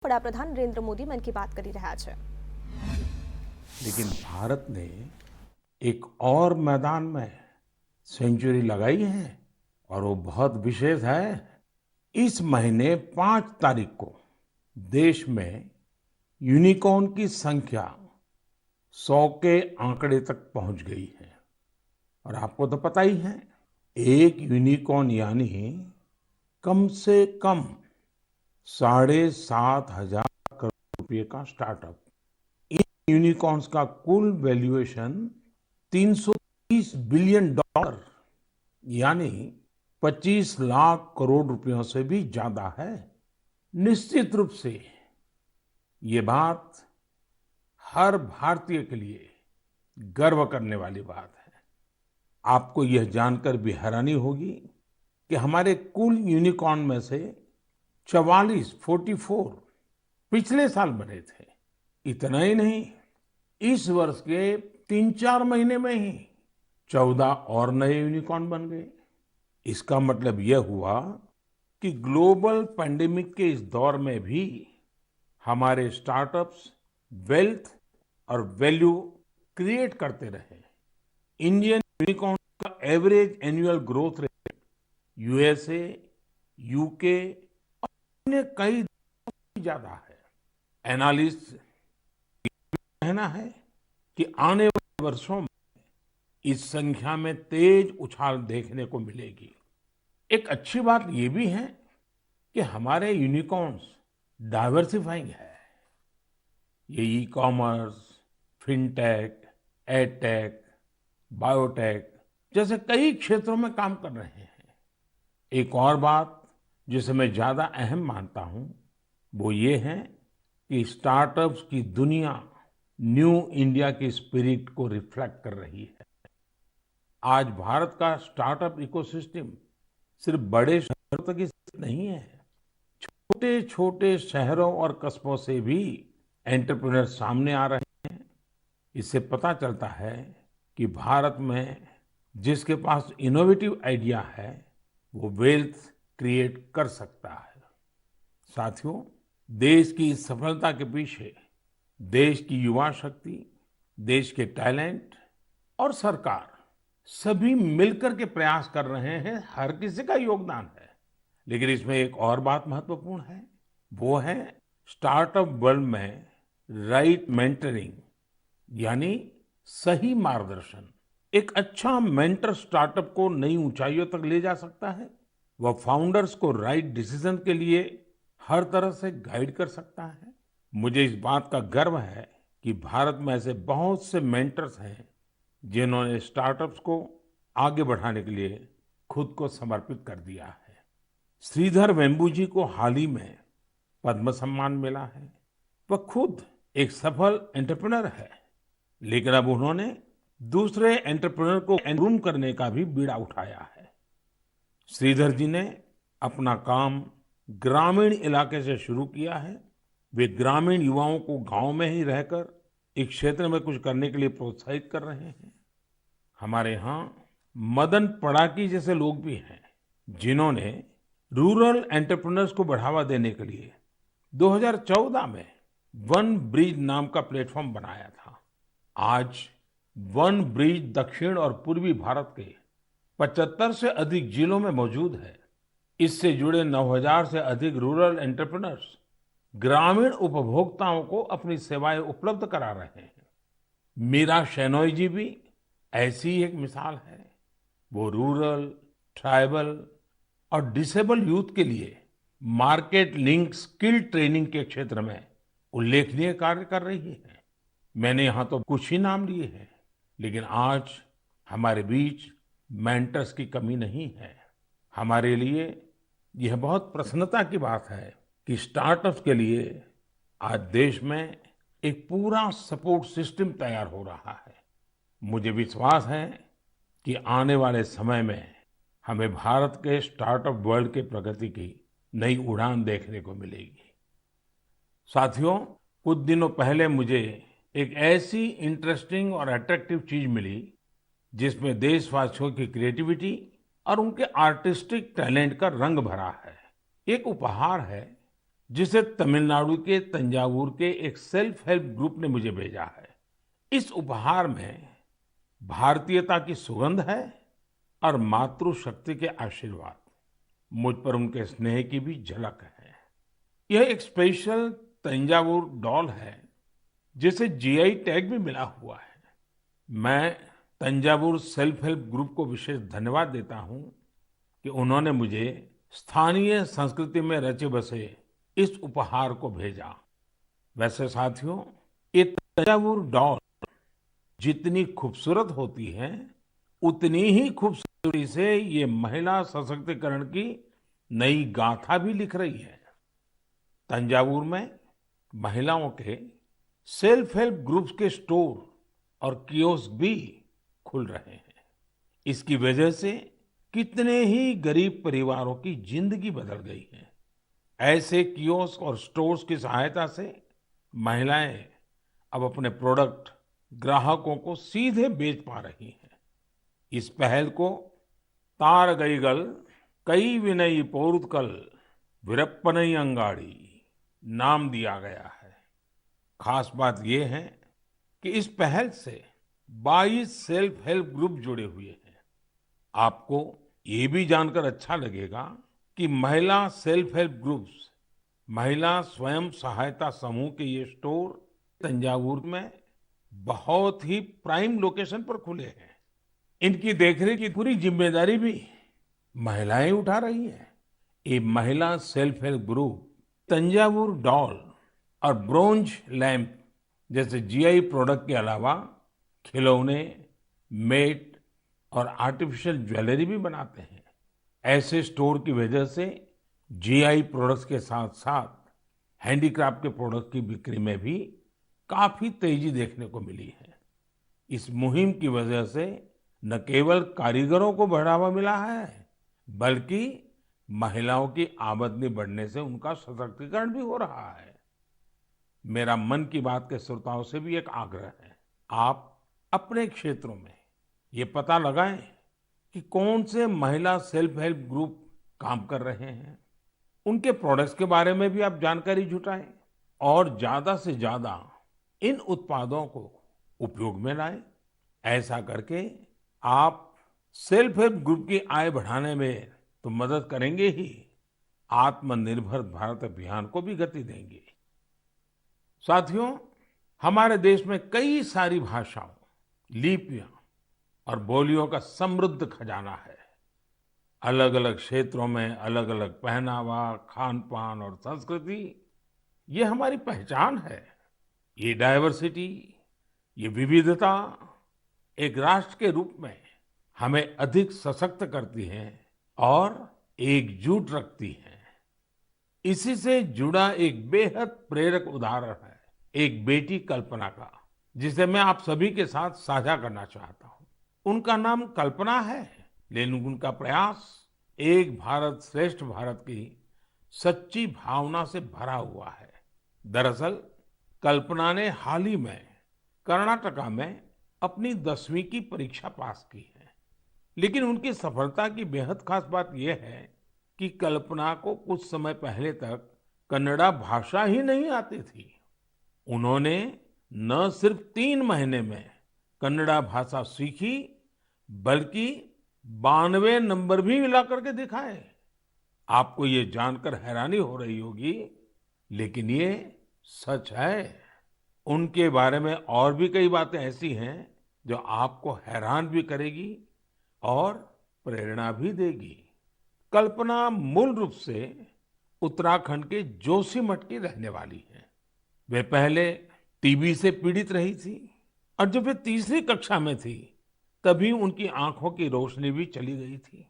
વડાપ્રધાન નરેન્દ્ર મોદી મન કી બાત કરી રહ્યા છે। लेकिन भारत ने एक और मैदान में सेंचुरी लगाई है और वो बहुत विशेष है। इस महीने 5 तारीख को देश में यूनिकॉर्न की संख्या 100 के आंकड़े तक पहुंच गई है। और आपको तो पता ही है, एक यूनिकॉर्न यानी कम से कम 7,500 करोड़ रुपए का स्टार्टअप। इन यूनिकॉर्न्स का कुल वैल्यूएशन 330 बिलियन डॉलर यानी 25 लाख करोड़ रुपयों से भी ज्यादा है। निश्चित रूप से ये बात हर भारतीय के लिए गर्व करने वाली बात है। आपको यह जानकर भी हैरानी होगी कि हमारे कुल यूनिकॉर्न में से 44 पिछले साल बने थे। इतना ही नहीं, इस वर्ष के 3-4 महीने में ही 14 और नए यूनिकॉर्न बन गए। इसका मतलब यह हुआ कि ग्लोबल पैंडेमिक के इस दौर में भी हमारे स्टार्टअप्स वेल्थ और वैल्यू क्रिएट करते रहे। इंडियन यूनिकॉर्न का average annual growth rate USA, UK और अन्य कई देशों से ज्यादा है। एनालिस्ट कहना है कि आने वाले वर्षों में इस संख्या में तेज उछाल देखने को मिलेगी। एक अच्छी बात ये भी है कि हमारे यूनिकॉर्न्स डाइवर्सिफाइंग है। ये e commerce, fintech, edtech, biotech जैसे कई क्षेत्रों में काम कर रहे हैं। एक और बात जिसे मैं ज्यादा अहम मानता हूं वो ये है कि स्टार्टअप्स की दुनिया न्यू इंडिया की स्पिरिट को रिफ्लेक्ट कर रही है। आज भारत का स्टार्टअप इकोसिस्टम सिर्फ बड़े शहरों तक ही सीमित नहीं है। छोटे छोटे शहरों और कस्बों से भी एंटरप्रेन्योर सामने आ रहे हैं। इससे पता चलता है कि भारत में जिसके पास इनोवेटिव आइडिया है वो वेल्थ क्रिएट कर सकता है। साथियों, देश की इस सफलता के पीछे देश की युवा शक्ति, देश के टैलेंट और सरकार सभी मिलकर के प्रयास कर रहे हैं। हर किसी का योगदान है। लेकिन इसमें एक और बात महत्वपूर्ण है, वो है स्टार्टअप वर्ल्ड में राइट मेंटरिंग यानी सही मार्गदर्शन। एक अच्छा मेंटर स्टार्टअप को नई ऊंचाइयों तक ले जा सकता है। वह फाउंडर्स को राइट डिसीजन के लिए हर तरह से गाइड कर सकता है। मुझे इस बात का गर्व है कि भारत में ऐसे बहुत से मेंटर्स हैं जिन्होंने स्टार्टअप्स को आगे बढ़ाने के लिए खुद को समर्पित कर दिया है। श्रीधर वेम्बू जी को हाल ही में पद्म सम्मान मिला है। वह खुद एक सफल एंटरप्रेन्योर है, लेकिन अब उन्होंने दूसरे एंटरप्रेन्योर को ग्रूम करने का भी बीड़ा उठाया है। श्रीधर जी ने अपना काम ग्रामीण इलाके से शुरू किया है। वे ग्रामीण युवाओं को गांव में ही रहकर इस क्षेत्र में कुछ करने के लिए प्रोत्साहित कर रहे हैं। हमारे यहाँ मदन पड़ाकी जैसे लोग भी हैं जिन्होंने रूरल एंटरप्रेन्योर्स को बढ़ावा देने के लिए 2014 में वन ब्रिज नाम का प्लेटफॉर्म बनाया था। आज वन ब्रिज दक्षिण और पूर्वी भारत के 75 से अधिक जिलों में मौजूद है। इससे जुड़े 9,000 से अधिक रूरल एंटरप्रेन्योर्स ग्रामीण उपभोक्ताओं को अपनी सेवाएं उपलब्ध करा रहे हैं। मीरा शेनॉय जी भी ऐसी ही एक मिसाल है। वो रूरल, ट्राइबल और डिसेबल यूथ के लिए मार्केट लिंक स्किल ट्रेनिंग के क्षेत्र में उल्लेखनीय कार्य कर रही है। मैंने यहाँ तो कुछ ही नाम लिए हैं, लेकिन आज हमारे बीच मेंटर्स की कमी नहीं है। हमारे लिए यह बहुत प्रसन्नता की बात है कि स्टार्टअप्स के लिए आज देश में एक पूरा सपोर्ट सिस्टम तैयार हो रहा है। मुझे विश्वास है कि आने वाले समय में हमें भारत के स्टार्टअप वर्ल्ड के प्रगति की नई उड़ान देखने को मिलेगी। साथियों, कुछ दिनों पहले मुझे एक ऐसी इंटरेस्टिंग और अट्रैक्टिव चीज मिली जिसमें देशवासियों की क्रिएटिविटी और उनके आर्टिस्टिक टैलेंट का रंग भरा है। एक उपहार है जिसे तमिलनाडु के तंजावुर के एक सेल्फ हेल्प ग्रुप ने मुझे भेजा है। इस उपहार में भारतीयता की सुगंध है और मातृशक्ति के आशीर्वाद। मुझ पर उनके स्नेह की भी झलक है। यह एक स्पेशल तंजावुर डॉल है जिसे जीआई टैग भी मिला हुआ है। मैं तंजावुर सेल्फ हेल्प ग्रुप को विशेष धन्यवाद देता हूं कि उन्होंने मुझे स्थानीय संस्कृति में रचे बसे इस उपहार को भेजा। वैसे साथियों, ये तंजावुर डॉल जितनी खूबसूरत होती है, उतनी ही खूबसूरती से ये महिला सशक्तिकरण की नई गाथा भी लिख रही है। तंजावुर में महिलाओं के सेल्फ हेल्प ग्रुप्स के स्टोर और कियोस्क भी खुल रहे हैं। इसकी वजह से कितने ही गरीब परिवारों की जिंदगी बदल गई है। ऐसे कियोस्क और स्टोर्स की सहायता से महिलाएं अब अपने प्रोडक्ट ग्राहकों को सीधे बेच पा रही हैं। इस पहल को तारगईगल कई विनयी पोरुत्कल विरप्पनई अंगाड़ी नाम दिया गया है। खास बात यह है कि इस पहल से 22 सेल्फ हेल्प ग्रुप जुड़े हुए हैं। आपको ये भी जानकर अच्छा लगेगा कि महिला सेल्फ हेल्प ग्रुप्स, महिला स्वयं सहायता समूह के ये स्टोर तंजावुर में बहुत ही प्राइम लोकेशन पर खुले हैं। इनकी देखरेख की पूरी जिम्मेदारी भी महिलाएं उठा रही हैं। ये महिला self help group Thanjavur doll और ब्रोंज लैंप जैसे जीआई प्रोडक्ट के अलावा खिलौने, मेट और आर्टिफिशियल ज्वेलरी भी बनाते हैं। ऐसे स्टोर की वजह से जीआई प्रोडक्ट्स के साथ साथ हैंडीक्राफ्ट के प्रोडक्ट की बिक्री में भी काफी तेजी देखने को मिली है। इस मुहिम की वजह से न केवल कारीगरों को बढ़ावा मिला है, बल्कि महिलाओं की आमदनी बढ़ने से उनका सशक्तिकरण भी हो रहा है। मेरा मन की बात के श्रोताओं से भी एक आग्रह है, आप अपने क्षेत्रों में ये पता लगाएं कि कौन से महिला सेल्फ हेल्प ग्रुप काम कर रहे हैं। उनके प्रोडक्ट्स के बारे में भी आप जानकारी जुटाएं और ज्यादा से ज्यादा इन उत्पादों को उपयोग में लाएं। ऐसा करके आप सेल्फ हेल्प ग्रुप की आय बढ़ाने में तो मदद करेंगे ही, आत्मनिर्भर भारत अभियान को भी गति देंगे। साथियों, हमारे देश में कई सारी भाषाओं, लिपियां और बोलियों का समृद्ध खजाना है। अलग अलग क्षेत्रों में अलग अलग पहनावा, खान पान और संस्कृति, ये हमारी पहचान है। ये डाइवर्सिटी, ये विविधता एक राष्ट्र के रूप में हमें अधिक सशक्त करती है और एकजुट रखती है। इसी से जुड़ा एक बेहद प्रेरक उदाहरण है एक बेटी कल्पना का, जिसे मैं आप सभी के साथ साझा करना चाहता हूँ। उनका नाम कल्पना है, लेकिन उनका प्रयास एक भारत श्रेष्ठ भारत की सच्ची भावना से भरा हुआ है। दरअसल कल्पना ने हाल ही में कर्नाटका में अपनी 10वीं की परीक्षा पास की है। लेकिन उनकी सफलता की बेहद खास बात यह है कि कल्पना को कुछ समय पहले तक कन्नड़ा भाषा ही नहीं आती थी। उन्होंने न सिर्फ 3 महीने में कन्नड़ा भाषा सीखी, बल्कि 92 नंबर भी मिला करके दिखाए। आपको ये जानकर हैरानी हो रही होगी, लेकिन ये सच है। उनके बारे में और भी कई बातें ऐसी हैं जो आपको हैरान भी करेगी और प्रेरणा भी देगी। कल्पना मूल रूप से उत्तराखंड के जोशीमठ की रहने वाली है। वे पहले टीबी से पीड़ित रही थी और जब वे तीसरी कक्षा में थी, तभी उनकी आंखों की रोशनी भी चली गई थी।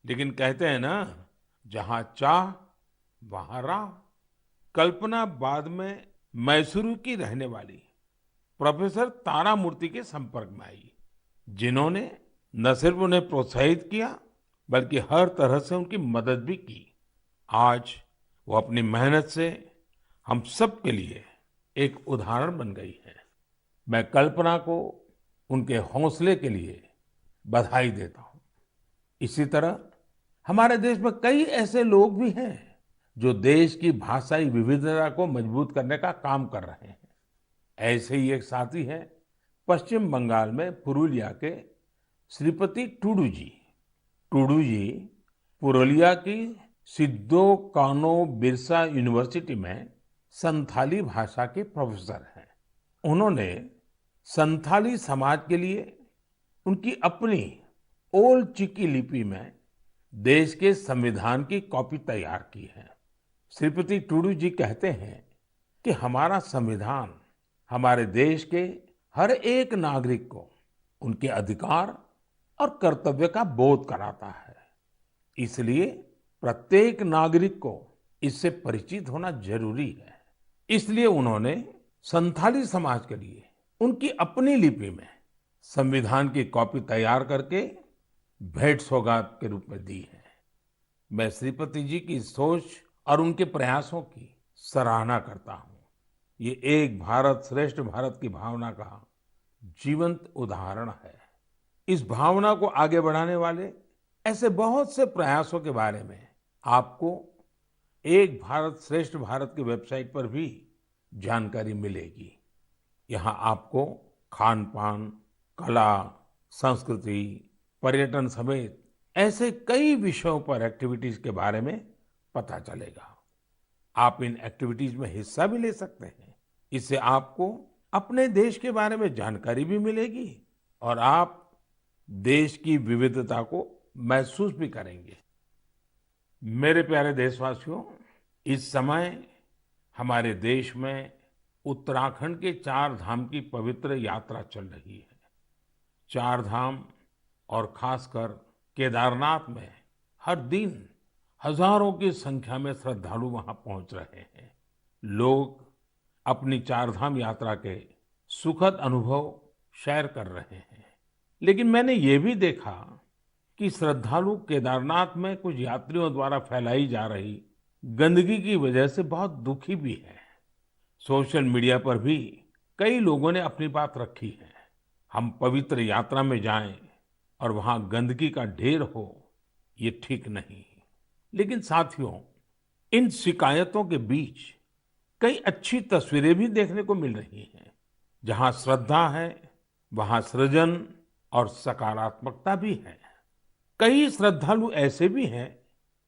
लेकिन कहते हैं ना, जहां चाह वहां राह। कल्पना बाद में मैसूरू की रहने वाली प्रोफेसर तारामूर्ति के संपर्क में आई, जिन्होंने न सिर्फ उन्हें प्रोत्साहित किया, बल्कि हर तरह से उनकी मदद भी की। आज वो अपनी मेहनत से हम सब के लिए एक उदाहरण बन गई है। मैं कल्पना को उनके हौसले के लिए बधाई देता हूँ। इसी तरह हमारे देश में कई ऐसे लोग भी हैं जो देश की भाषाई विविधता को मजबूत करने का काम कर रहे हैं। ऐसे ही एक साथी हैं पश्चिम बंगाल में पुरुलिया के श्रीपति टूडू जी। टूडू जी पुरुलिया की सिद्धो कानो बिरसा यूनिवर्सिटी में संथाली भाषा के प्रोफेसर हैं। उन्होंने संथाली समाज के लिए उनकी अपनी ओल चिकी लिपि में देश के संविधान की कॉपी तैयार की है। श्रीपति टूडू जी कहते हैं कि हमारा संविधान हमारे देश के हर एक नागरिक को उनके अधिकार और कर्तव्य का बोध कराता है। इसलिए प्रत्येक नागरिक को इससे परिचित होना जरूरी है। इसलिए उन्होंने संथाली समाज के लिए उनकी अपनी लिपि में संविधान की कॉपी तैयार करके भेंट सौगात के रूप में दी है। मैं श्रीपति जी की सोच और उनके प्रयासों की सराहना करता हूँ। ये एक भारत श्रेष्ठ भारत की भावना का जीवंत उदाहरण है। इस भावना को आगे बढ़ाने वाले ऐसे बहुत से प्रयासों के बारे में आपको एक भारत श्रेष्ठ भारत की वेबसाइट पर भी जानकारी मिलेगी। यहाँ आपको खान पान, कला, संस्कृति, पर्यटन समेत ऐसे कई विषयों पर एक्टिविटीज के बारे में पता चलेगा। आप इन एक्टिविटीज में हिस्सा भी ले सकते हैं। इससे आपको अपने देश के बारे में जानकारी भी मिलेगी और आप देश की विविधता को महसूस भी करेंगे। मेरे प्यारे देशवासियों, इस समय हमारे देश में उत्तराखंड के 4 धाम की पवित्र यात्रा चल रही है। 4 धाम और खासकर केदारनाथ में हर दिन हजारों की संख्या में श्रद्धालु वहां पहुंच रहे हैं। लोग अपनी 4 धाम यात्रा के सुखद अनुभव शेयर कर रहे हैं। लेकिन मैंने ये भी देखा कि श्रद्धालु केदारनाथ में कुछ यात्रियों द्वारा फैलाई जा रही गंदगी की वजह से बहुत दुखी भी है। सोशल मीडिया पर भी कई लोगों ने अपनी बात रखी है। हम पवित्र यात्रा में जाएं और वहां गंदगी का ढेर हो, ये ठीक नहीं। लेकिन साथियों, इन शिकायतों के बीच कई अच्छी तस्वीरें भी देखने को मिल रही हैं। जहां श्रद्धा है, वहां सृजन और सकारात्मकता भी है। कई श्रद्धालु ऐसे भी हैं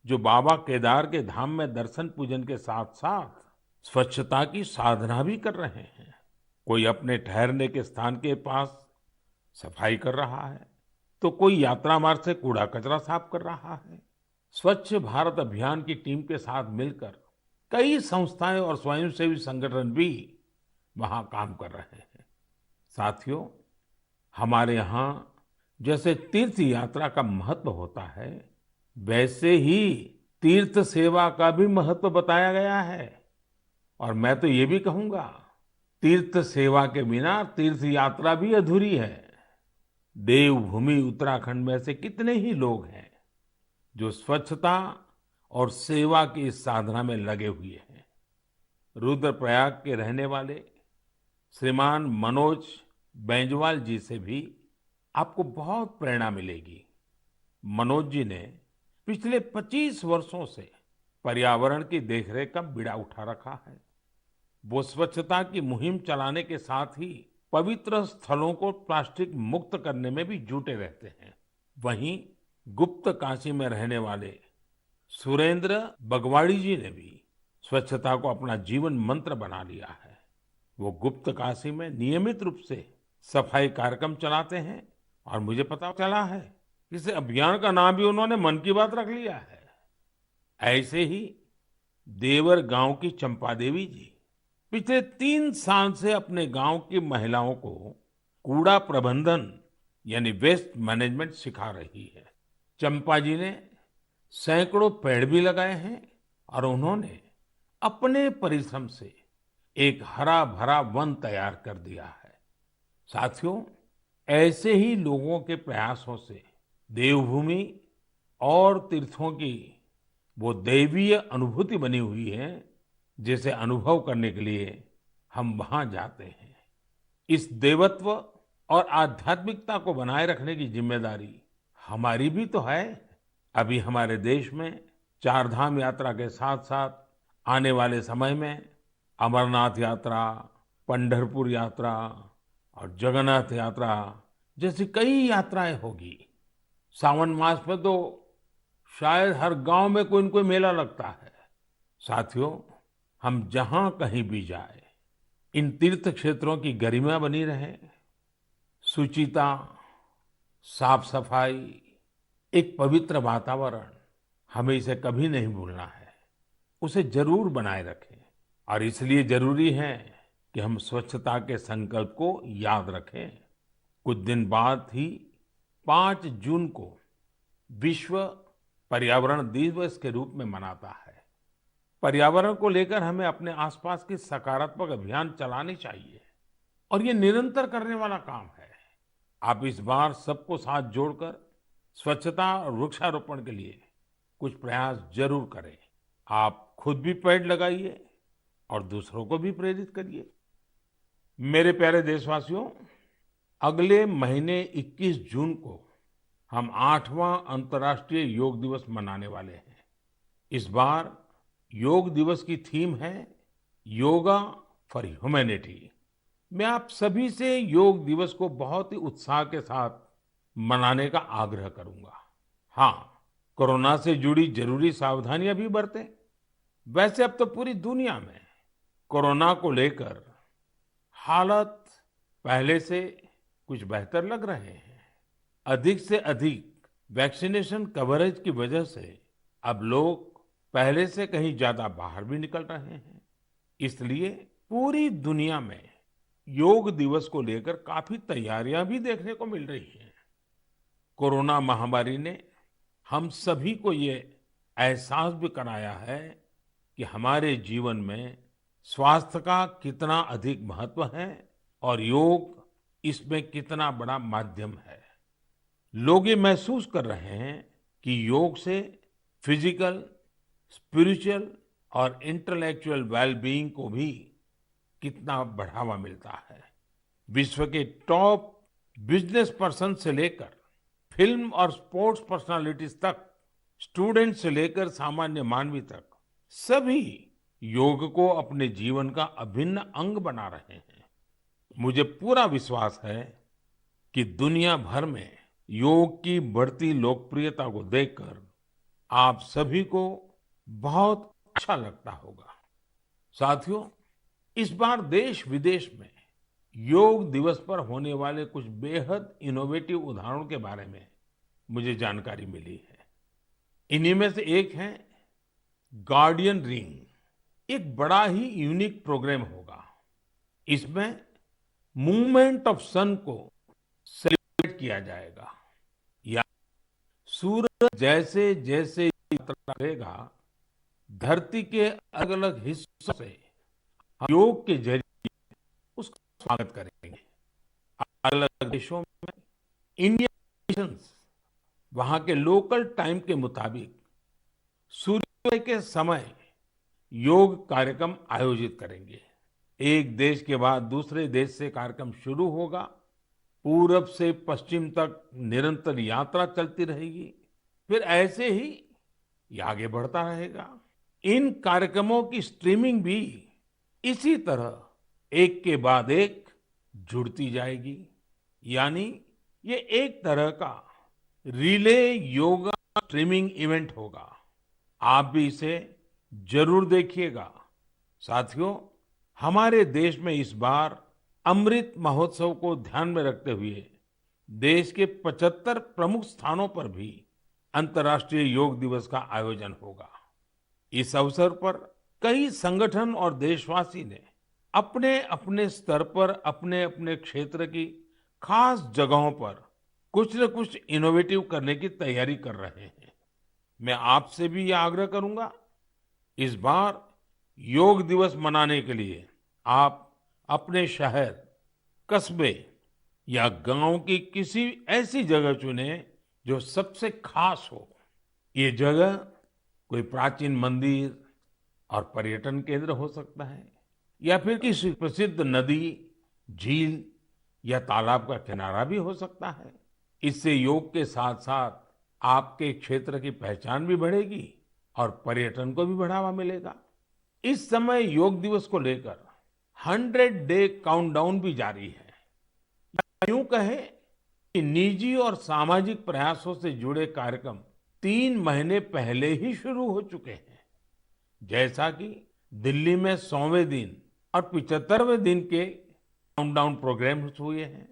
जो बाबा केदार के धाम में दर्शन पूजन के साथ साथ स्वच्छता की साधना भी कर रहे हैं। कोई अपने ठहरने के स्थान के पास सफाई कर रहा है, तो कोई यात्रा मार्ग से कूड़ा कचरा साफ कर रहा है। स्वच्छ भारत अभियान की टीम के साथ मिलकर कई संस्थाएं और स्वयंसेवी संगठन भी वहां काम कर रहे हैं। साथियों, हमारे यहाँ जैसे तीर्थ यात्रा का महत्व होता है, वैसे ही तीर्थ सेवा का भी महत्व बताया गया है। और मैं तो ये भी कहूंगा, तीर्थ सेवा के बिना तीर्थ यात्रा भी अधूरी है। देवभूमि उत्तराखंड में से कितने ही लोग हैं जो स्वच्छता और सेवा की इस साधना में लगे हुए हैं। रुद्रप्रयाग के रहने वाले श्रीमान मनोज बैंजवाल जी से भी आपको बहुत प्रेरणा मिलेगी। मनोज जी ने पिछले 25 वर्षों से पर्यावरण की देखरेख का बीड़ा उठा रखा है। वो स्वच्छता की मुहिम चलाने के साथ ही पवित्र स्थलों को प्लास्टिक मुक्त करने में भी जुटे रहते हैं। वहीं गुप्त काशी में रहने वाले सुरेंद्र बगवाड़ी जी ने भी स्वच्छता को अपना जीवन मंत्र बना लिया है। वो गुप्त काशी में नियमित रूप से सफाई कार्यक्रम चलाते हैं और मुझे पता चला है इस अभियान का नाम भी उन्होंने मन की बात रख लिया है। ऐसे ही देवर गांव की चंपा देवी जी पिछले 3 साल से अपने गांव की महिलाओं को कूड़ा प्रबंधन यानी वेस्ट मैनेजमेंट सिखा रही है। चंपा जी ने सैकड़ों पेड़ भी लगाए हैं और उन्होंने अपने परिश्रम से एक हरा भरा वन तैयार कर दिया है। साथियों, ऐसे ही लोगों के प्रयासों से देवभूमि और तीर्थों की वो दैवीय अनुभूति बनी हुई है जिसे अनुभव करने के लिए हम वहां जाते हैं। इस देवत्व और आध्यात्मिकता को बनाए रखने की जिम्मेदारी हमारी भी तो है। अभी हमारे देश में चार धाम यात्रा के साथ साथ आने वाले समय में अमरनाथ यात्रा, पंढरपुर यात्रा और जगन्नाथ यात्रा जैसी कई यात्राएं होगी। सावन मास में तो शायद हर गांव में कोई न कोई मेला लगता है। साथियों, हम जहां कहीं भी जाए, इन तीर्थ क्षेत्रों की गरिमा बनी रहे, शुचिता, साफ सफाई, एक पवित्र वातावरण, हमें इसे कभी नहीं भूलना है। उसे जरूर बनाए रखें और इसलिए जरूरी है कि हम स्वच्छता के संकल्प को याद रखें। कुछ दिन बाद ही 5 जून को विश्व पर्यावरण दिवस के रूप में मनाता है। पर्यावरण को लेकर हमें अपने आसपास की सकारात्मक अभियान चलानी चाहिए और ये निरंतर करने वाला काम है। आप इस बार सबको साथ जोड़कर स्वच्छता और वृक्षारोपण के लिए कुछ प्रयास जरूर करें। आप खुद भी पेड़ लगाइए और दूसरों को भी प्रेरित करिए। मेरे प्यारे देशवासियों, अगले महीने 21 जून को हम 8वां अंतर्राष्ट्रीय योग दिवस मनाने वाले हैं। इस बार योग दिवस की थीम है योगा फॉर ह्यूमैनिटी। मैं आप सभी से योग दिवस को बहुत ही उत्साह के साथ मनाने का आग्रह करूंगा। हाँ, कोरोना से जुड़ी जरूरी सावधानियां भी बरतें। वैसे अब तो पूरी दुनिया में कोरोना को लेकर हालत पहले से कुछ बेहतर लग रहे हैं। अधिक से अधिक वैक्सीनेशन कवरेज की वजह से अब लोग पहले से कहीं ज्यादा बाहर भी निकल रहे हैं। इसलिए पूरी दुनिया में योग दिवस को लेकर काफी तैयारियां भी देखने को मिल रही हैं। कोरोना महामारी ने हम सभी को ये एहसास भी कराया है कि हमारे जीवन में स्वास्थ्य का कितना अधिक महत्व है और योग इसमें कितना बड़ा माध्यम है। लोग ये महसूस कर रहे हैं कि योग से फिजिकल, स्पिरिचुअल और इंटेलेक्चुअल वेलबीइंग को भी कितना बढ़ावा मिलता है। विश्व के टॉप बिजनेस पर्सन से लेकर फिल्म और स्पोर्ट्स पर्सनालिटीज तक, स्टूडेंट से लेकर सामान्य मानवी तक, सभी योग को अपने जीवन का अभिन्न अंग बना रहे हैं। मुझे पूरा विश्वास है कि दुनिया भर में योग की बढ़ती लोकप्रियता को देखकर आप सभी को बहुत अच्छा लगता होगा। साथियों, इस बार देश विदेश में योग दिवस पर होने वाले कुछ बेहद इनोवेटिव उदाहरणों के बारे में मुझे जानकारी मिली है। इन्हीं में से एक है गार्डियन रिंग। एक बड़ा ही यूनिक प्रोग्राम होगा। इसमें मूवमेंट ऑफ सन को सेलिब्रेट किया जाएगा। या सूरज जैसे जैसे यात्रा करेगा, धरती के अलग अलग हिस्सों से हम योग के जरिए उसका स्वागत करेंगे। अलग अलग देशों में इंडियन वहां के लोकल टाइम के मुताबिक सूर्योदय के समय योग कार्यक्रम आयोजित करेंगे। एक देश के बाद दूसरे देश से कार्यक्रम शुरू होगा। पूरब से पश्चिम तक निरंतर यात्रा चलती रहेगी। फिर ऐसे ही ये आगे बढ़ता रहेगा। इन कार्यक्रमों की स्ट्रीमिंग भी इसी तरह एक के बाद एक जुड़ती जाएगी। यानी ये एक तरह का रिले योगा स्ट्रीमिंग इवेंट होगा। आप भी इसे जरूर देखिएगा। साथियों, हमारे देश में इस बार अमृत महोत्सव को ध्यान में रखते हुए देश के 75 प्रमुख स्थानों पर भी अंतर्राष्ट्रीय योग दिवस का आयोजन होगा। इस अवसर पर कई संगठन और देशवासी ने अपने अपने स्तर पर अपने अपने क्षेत्र की खास जगहों पर कुछ न कुछ इनोवेटिव करने की तैयारी कर रहे हैं। मैं आपसे भी यह आग्रह करूंगा, इस बार योग दिवस मनाने के लिए आप अपने शहर, कस्बे या गांव की किसी ऐसी जगह चुने जो सबसे खास हो। ये जगह कोई प्राचीन मंदिर और पर्यटन केंद्र हो सकता है, या फिर किसी प्रसिद्ध नदी, झील या तालाब का किनारा भी हो सकता है। इससे योग के साथ साथ आपके क्षेत्र की पहचान भी बढ़ेगी और पर्यटन को भी बढ़ावा मिलेगा। इस समय योग दिवस को लेकर 100 डे काउंटडाउन भी जारी है। यूं कहें कि निजी और सामाजिक प्रयासों से जुड़े कार्यक्रम 3 महीने पहले ही शुरू हो चुके हैं। जैसा कि दिल्ली में 100वें दिन और 75वें दिन के काउंटडाउन प्रोग्राम्स हुए हैं।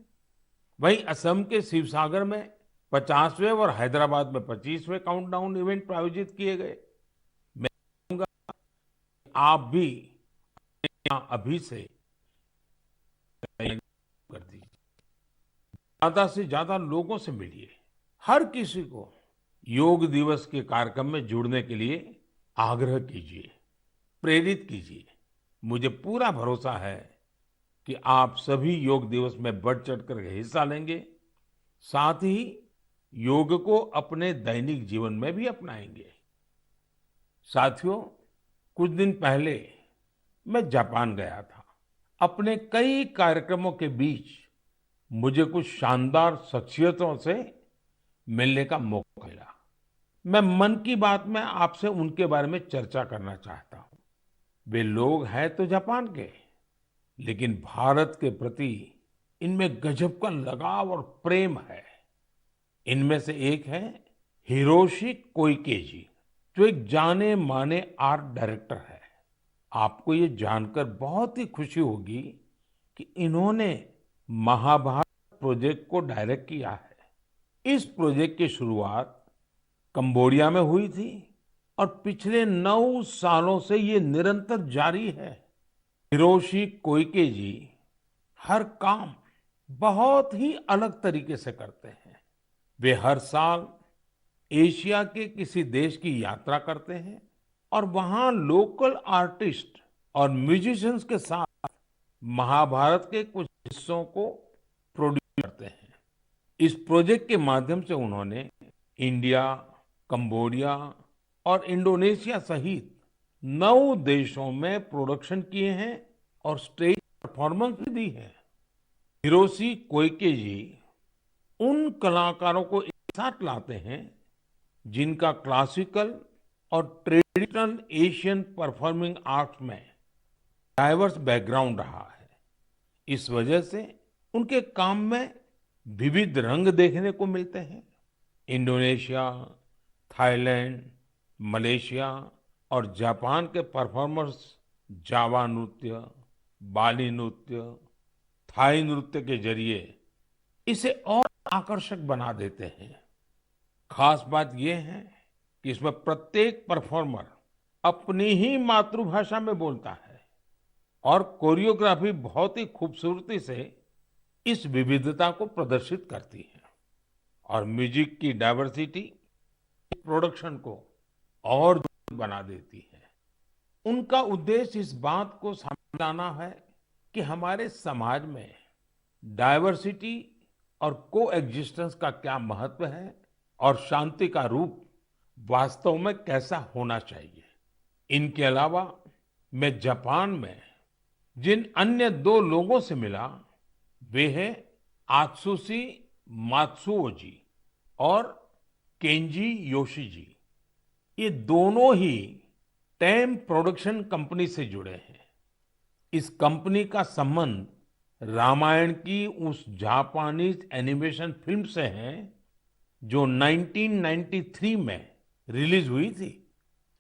वहीं असम के शिवसागर में 50वें और हैदराबाद में 25वें काउंटडाउन इवेंट आयोजित किए गए। मैं चाहूंगा आप भी यहाँ अभी से तैयारी कर दीजिए, ज्यादा से ज्यादा लोगों से मिलिए, हर किसी को योग दिवस के कार्यक्रम में जुड़ने के लिए आग्रह कीजिए, प्रेरित कीजिए। मुझे पूरा भरोसा है कि आप सभी योग दिवस में बढ़ चढ़कर हिस्सा लेंगे, साथ ही योग को अपने दैनिक जीवन में भी अपनाएंगे। साथियों, कुछ दिन पहले मैं जापान गया था। अपने कई कार्यक्रमों के बीच मुझे कुछ शानदार शख्सियतों से मिलने का मौका मिला। मैं मन की बात में आपसे उनके बारे में चर्चा करना चाहता हूँ। वे लोग हैं तो जापान के, लेकिन भारत के प्रति इनमें गजब का लगाव और प्रेम है। इनमें से एक है हिरोशी कोइके जी, जो एक जाने माने आर्ट डायरेक्टर है। आपको ये जानकर बहुत ही खुशी होगी कि इन्होंने महाभारत प्रोजेक्ट को डायरेक्ट किया है। इस प्रोजेक्ट की शुरुआत कंबोडिया में हुई थी और पिछले 9 सालों से ये निरंतर जारी है। हिरोशी कोइके जी हर काम बहुत ही अलग तरीके से करते हैं। वे हर साल एशिया के किसी देश की यात्रा करते हैं और वहां लोकल आर्टिस्ट और म्यूजिशियंस के साथ महाभारत के कुछ हिस्सों को प्रोड्यूस करते हैं। इस प्रोजेक्ट के माध्यम से उन्होंने इंडिया, कंबोडिया और इंडोनेशिया सहित 9 देशों में प्रोडक्शन किए हैं और स्टेज परफॉर्मेंस भी दी है। हिरोशी कोइके जी उन कलाकारों को एक साथ लाते हैं जिनका क्लासिकल और ट्रेडिशनल एशियन परफॉर्मिंग आर्ट्स में डाइवर्स बैकग्राउंड रहा है। इस वजह से उनके काम में विविध रंग देखने को मिलते हैं। इंडोनेशिया, थाईलैंड, मलेशिया और जापान के परफॉर्मर्स जावा नृत्य, बाली नृत्य, थाई नृत्य के जरिए इसे और आकर्षक बना देते हैं। खास बात यह है कि इसमें प्रत्येक परफॉर्मर अपनी ही मातृभाषा में बोलता है और कोरियोग्राफी बहुत ही खूबसूरती से इस विविधता को प्रदर्शित करती है। और म्यूजिक की डाइवर्सिटी प्रोडक्शन को और दुर्लभ बना देती है। उनका उद्देश्य इस बात को सामने लाना है कि हमारे समाज में डाइवर्सिटी और कोएग्जिस्टेंस का क्या महत्व है और शांति का रूप वास्तव में कैसा होना चाहिए। इनके अलावा मैं जापान में जिन अन्य 2 लोगों से मिला वे हैं आत्सुशी मात्सुओ जी और केंजी योशी जी। ये दोनों ही टेम प्रोडक्शन कंपनी से जुड़े हैं। इस कंपनी का संबंध रामायण की उस जापानीज एनिमेशन फिल्म से है जो 1993 में रिलीज हुई थी।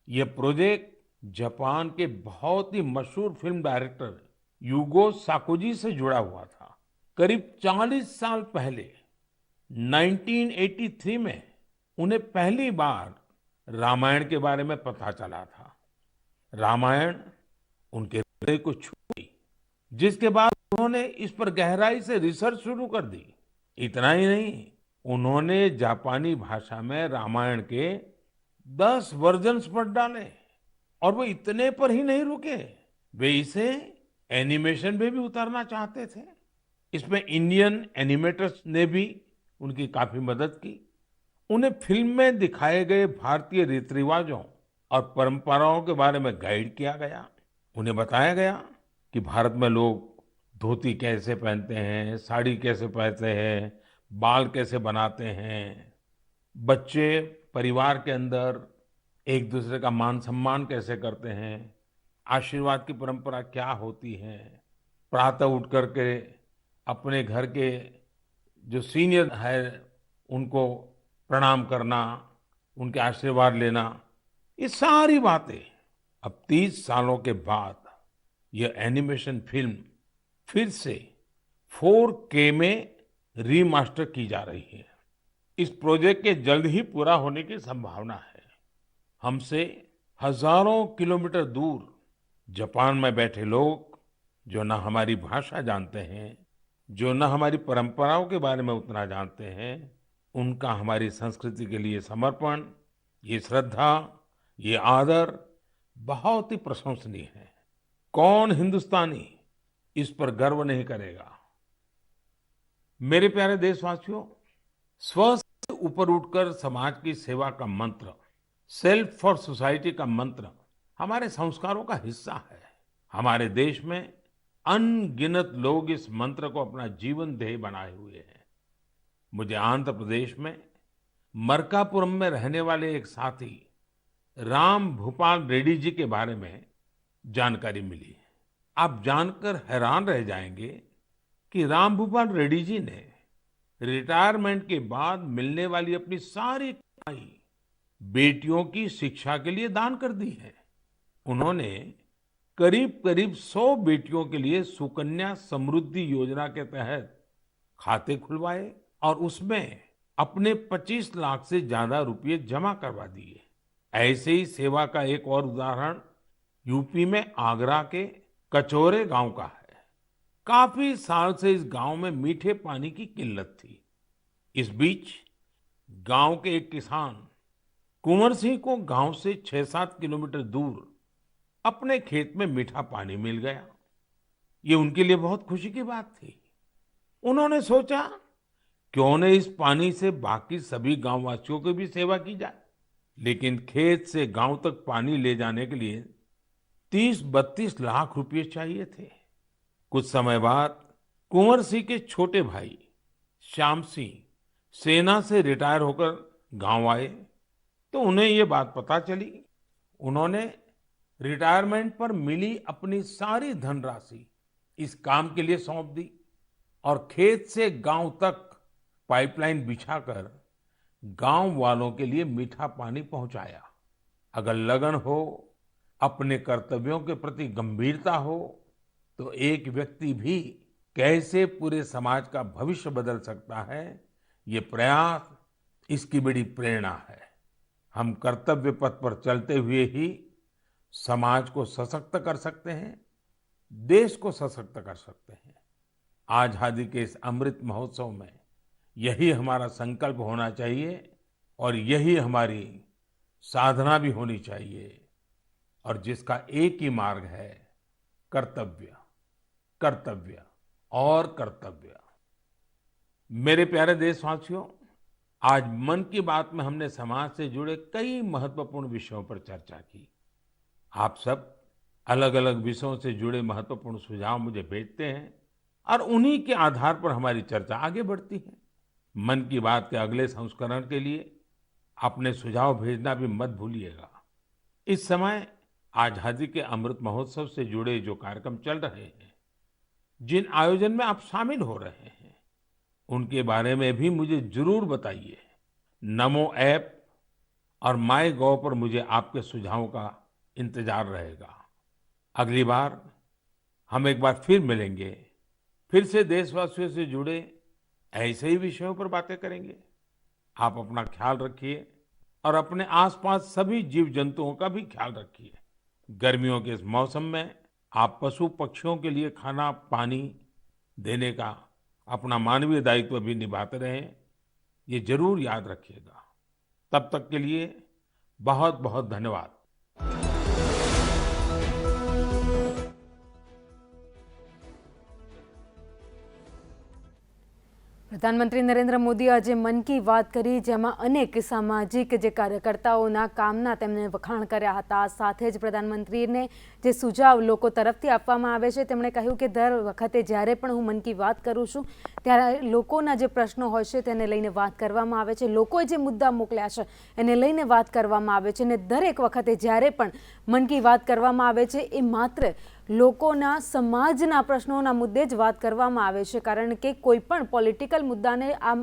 यह प्रोजेक्ट जापान के बहुत ही मशहूर फिल्म डायरेक्टर युगो साकोजी से जुड़ा हुआ था। करीब 40 साल पहले 1983 में उन्हें पहली बार रामायण के बारे में पता चला था। रामायण उनके हृदय को छू गई, जिसके बाद उन्होंने इस पर गहराई से रिसर्च शुरू कर दी। इतना ही नहीं, उन्होंने जापानी भाषा में रामायण के 10 वर्जन्स पढ़ डाले और वो इतने पर ही नहीं रुके, वे इसे एनिमेशन में भी उतारना चाहते थे। इसमें इंडियन एनिमेटर्स ने भी उनकी काफी मदद की। उन्हें फिल्म में दिखाए गए भारतीय रीति रिवाजों और परंपराओं के बारे में गाइड किया गया। उन्हें बताया गया कि भारत में लोग धोती कैसे पहनते हैं, साड़ी कैसे पहनते हैं, बाल कैसे बनाते हैं। बच्चे परिवार के अंदर एक दूसरे का मान सम्मान कैसे करते हैं, आशीर्वाद की परंपरा क्या होती है, प्रातः उठ करके अपने घर के जो सीनियर है उनको प्रणाम करना, उनके आशीर्वाद लेना, ये सारी बातें अब 30 सालों के बाद ये एनिमेशन फिल्म फिर से 4K में रीमास्टर की जा रही है। इस प्रोजेक्ट के जल्द ही पूरा होने की संभावना है। हमसे हजारों किलोमीटर दूर जापान में बैठे लोग जो न हमारी भाषा जानते हैं, जो न हमारी परंपराओं के बारे में उतना जानते हैं, उनका हमारी संस्कृति के लिए समर्पण, ये श्रद्धा, ये आदर बहुत ही प्रशंसनीय है। कौन हिंदुस्तानी इस पर गर्व नहीं करेगा। मेरे प्यारे देशवासियों, स्व से ऊपर उठकर समाज की सेवा का मंत्र, सेल्फ फॉर सोसाइटी का मंत्र हमारे संस्कारों का हिस्सा है। हमारे देश में अनगिनत लोग इस मंत्र को अपना जीवन ध्येय बनाए हुए हैं। मुझे आंध्र प्रदेश में मरकापुरम में रहने वाले एक साथी राम भूपाल रेड्डी जी के बारे में जानकारी मिली। आप जानकर हैरान रह जाएंगे कि राम भूपाल रेड्डी जी ने रिटायरमेंट के बाद मिलने वाली अपनी सारी कमाई बेटियों की शिक्षा के लिए दान कर दी है। उन्होंने करीब करीब 100 बेटियों के लिए सुकन्या समृद्धि योजना के तहत खाते खुलवाए और उसमें अपने 25 लाख से ज्यादा रुपए जमा करवा दिए। ऐसे ही सेवा का एक और उदाहरण यूपी में आगरा के कचौरे गांव का है। काफी साल से इस गांव में मीठे पानी की किल्लत थी। इस बीच गांव के एक किसान कुंवर सिंह को गांव से 6-7 किलोमीटर दूर अपने खेत में मीठा पानी मिल गया। ये उनके लिए बहुत खुशी की बात थी। उन्होंने सोचा क्यों न इस पानी से बाकी सभी गांववासियों की भी सेवा की जाए। लेकिन खेत से गांव तक पानी ले जाने के लिए 30-32 लाख रुपए चाहिए थे। कुछ समय बाद कुंवर सिंह के छोटे भाई श्याम सिंह सेना से रिटायर होकर गांव आए तो उन्हें ये बात पता चली। उन्होंने रिटायरमेंट पर मिली अपनी सारी धनराशि इस काम के लिए सौंप दी और खेत से गांव तक पाइपलाइन बिछाकर गांव वालों के लिए मीठा पानी पहुंचाया। अगर लगन हो, अपने कर्तव्यों के प्रति गंभीरता हो, तो एक व्यक्ति भी कैसे पूरे समाज का भविष्य बदल सकता है, ये प्रयास इसकी बड़ी प्रेरणा है। हम कर्तव्य पथ पर चलते हुए ही समाज को सशक्त कर सकते हैं, देश को सशक्त कर सकते हैं। आजादी के इस अमृत महोत्सव में यही हमारा संकल्प होना चाहिए और यही हमारी साधना भी होनी चाहिए, और जिसका एक ही मार्ग है, कर्तव्य, कर्तव्य और कर्तव्य। मेरे प्यारे देशवासियों, आज मन की बात में हमने समाज से जुड़े कई महत्वपूर्ण विषयों पर चर्चा की। आप सब अलग अलग विषयों से जुड़े महत्वपूर्ण सुझाव मुझे भेजते हैं और उन्हीं के आधार पर हमारी चर्चा आगे बढ़ती है। मन की बात के अगले संस्करण के लिए अपने सुझाव भेजना भी मत भूलिएगा। इस समय आजादी के अमृत महोत्सव से जुड़े जो कार्यक्रम चल रहे हैं, जिन आयोजन में आप शामिल हो रहे हैं, उनके बारे में भी मुझे जरूर बताइए। नमो ऐप और माय गॉव पर मुझे आपके सुझावों का इंतजार रहेगा। अगली बार हम एक बार फिर मिलेंगे, फिर से देशवासियों से जुड़े ऐसे ही विषयों पर बातें करेंगे। आप अपना ख्याल रखिए और अपने आसपास सभी जीव जंतुओं का भी ख्याल रखिए। गर्मियों के इस मौसम में आप पशु पक्षियों के लिए खाना पानी देने का अपना मानवीय दायित्व भी निभाते रहें, ये जरूर याद रखिएगा। तब तक के लिए बहुत बहुत धन्यवाद। પ્રધાનમંત્રી નરેન્દ્ર મોદી આજે મન કી વાત કરી, જેમાં અનેક સામાજિક જે કાર્યકર્તાઓના કામના તેમણે વખાણ કર્યા હતા. સાથે જ પ્રધાનમંત્રીને જે સુઝાવ લોકો તરફથી આપવામાં આવે છે, તેમણે કહ્યું કે દર વખતે જ્યારે પણ હું મન કી વાત કરું છું ત્યારે લોકોના જે પ્રશ્નો હોય છે તેને લઈને વાત કરવામાં આવે છે, લોકોએ જે મુદ્દા મોકલ્યા છે એને લઈને વાત કરવામાં આવે છે. અને દરેક વખતે જ્યારે પણ મન કી વાત કરવામાં આવે છે એ માત્ર લોકોના સમાજના પ્રશ્નોના મુદ્દે જ વાત કરવામાં આવે છે, કારણ કે કોઈ પણ પોલિટિકલ મુદ્દાને આ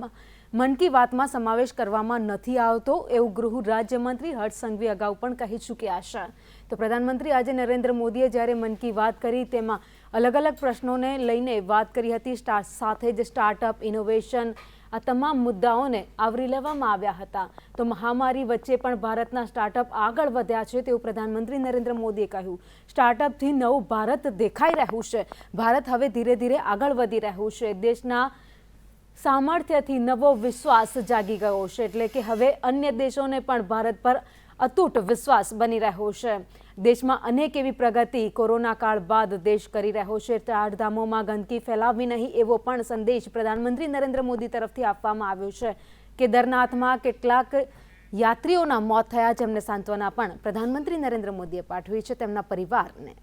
મન કી વાતમાં સમાવેશ કરવામાં નથી આવતો, એવું ગૃહ રાજ્યમંત્રી હર્ષ સંઘવી અગાઉ પણ કહી ચૂક્યા છે. તો પ્રધાનમંત્રી આજે નરેન્દ્ર મોદીએ જ્યારે મન કી વાત કરી તેમાં અલગ અલગ પ્રશ્નોને લઈને વાત કરી હતી. સાથે જ સ્ટાર્ટઅપ, ઇનોવેશન, આ તમામ મુદ્દાઓને આવરી લેવામાં આવ્યા હતા. તો મહામારી વચ્ચે પણ ભારતના સ્ટાર્ટઅપ આગળ વધ્યા છે તેવું પ્રધાનમંત્રી નરેન્દ્ર મોદીએ કહ્યું. સ્ટાર્ટઅપથી નવું ભારત દેખાઈ રહ્યું છે. ભારત હવે ધીરે ધીરે આગળ વધી રહ્યું છે. દેશના સામર્થ્યથી નવો વિશ્વાસ જાગી ગયો છે, એટલે કે હવે અન્ય દેશોને પણ ભારત પર અતૂટ વિશ્વાસ બની રહ્યો છે. દેશમાં અનેક એવી પ્રગતિ કોરોના કાળ બાદ દેશ કરી રહ્યો છે. ચારધામોમાં ગંદકી ફેલાવવી નહીં એવો પણ સંદેશ પ્રધાનમંત્રી નરેન્દ્ર મોદી તરફથી આપવામાં આવ્યો છે. કેદારનાથમાં કેટલાક યાત્રીઓના મોત થયા, જેમને સાંત્વના પણ પ્રધાનમંત્રી નરેન્દ્ર મોદીએ પાઠવી છે તેમના પરિવારને.